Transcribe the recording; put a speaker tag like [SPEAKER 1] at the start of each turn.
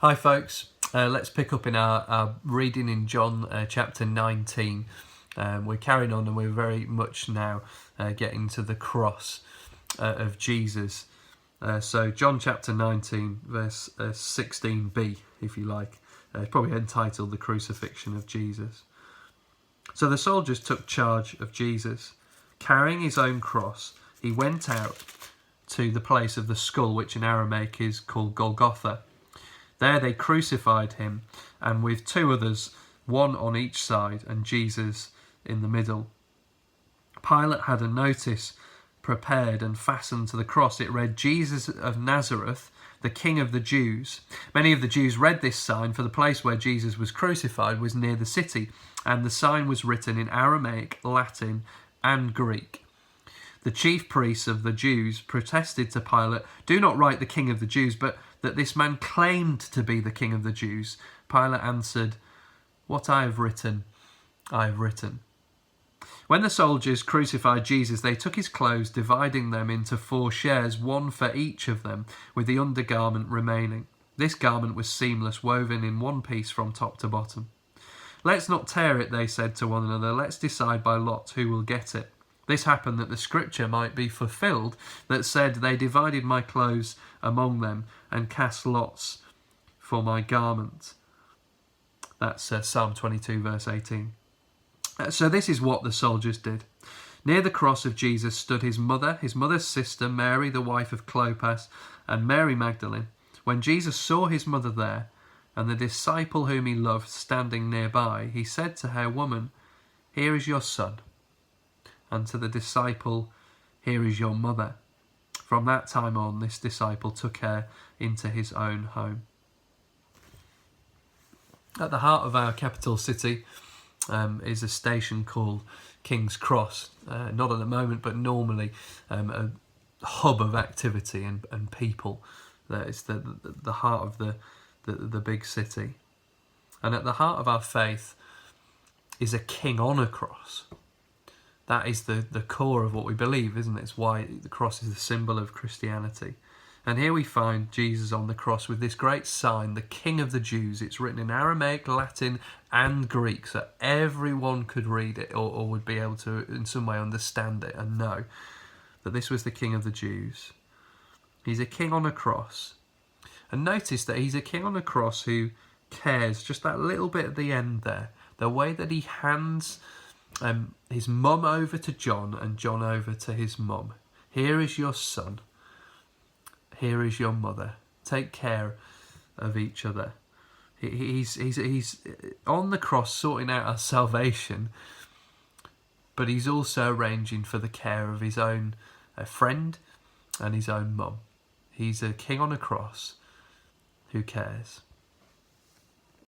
[SPEAKER 1] Hi folks, let's pick up in our reading in John chapter 19. We're carrying on and we're very much now getting to the cross of Jesus. So John chapter 19 verse 16b, if you like. It's probably entitled The Crucifixion of Jesus. So the soldiers took charge of Jesus. Carrying his own cross, he went out to the place of the skull, which in Aramaic is called Golgotha. There they crucified him, and with two others, one on each side, and Jesus in the middle. Pilate had a notice prepared and fastened to the cross. It read, "Jesus of Nazareth, the King of the Jews." Many of the Jews read this sign, for the place where Jesus was crucified was near the city, and the sign was written in Aramaic, Latin, and Greek. The chief priests of the Jews protested to Pilate, "Do not write the King of the Jews, but that this man claimed to be the King of the Jews." Pilate answered, "What I have written, I have written." When the soldiers crucified Jesus, they took his clothes, dividing them into 4 shares, one for each of them, with the undergarment remaining. This garment was seamless, woven in one piece from top to bottom. "Let's not tear it," they said to one another. "Let's decide by lot who will get it." This happened that the scripture might be fulfilled that said, "They divided my clothes among them and cast lots for my garment." That's Psalm 22 verse 18. So this is what the soldiers did. Near the cross of Jesus stood his mother's sister, Mary, the wife of Clopas, and Mary Magdalene. When Jesus saw his mother there, and the disciple whom he loved standing nearby, he said to her, "Woman, here is your son." And to the disciple, "Here is your mother." From that time on, this disciple took her into his own home. At the heart of our capital city is a station called King's Cross. Not at the moment, but normally a hub of activity and people. It's the heart of the big city. And at the heart of our faith is a king on a cross. That is the core of what we believe, isn't it? It's why the cross is the symbol of Christianity. And here we find Jesus on the cross with this great sign, the King of the Jews. It's written in Aramaic, Latin, and Greek, so everyone could read it or would be able to, in some way, understand it and know that this was the King of the Jews. He's a king on a cross. And notice that he's a king on a cross who cares, just that little bit at the end there, the way that he hands his mum over to John and John over to his mum. "Here is your son. Here is your mother. Take care of each other." He's on the cross sorting out our salvation, but he's also arranging for the care of his own friend and his own mum. He's a king on a cross who cares.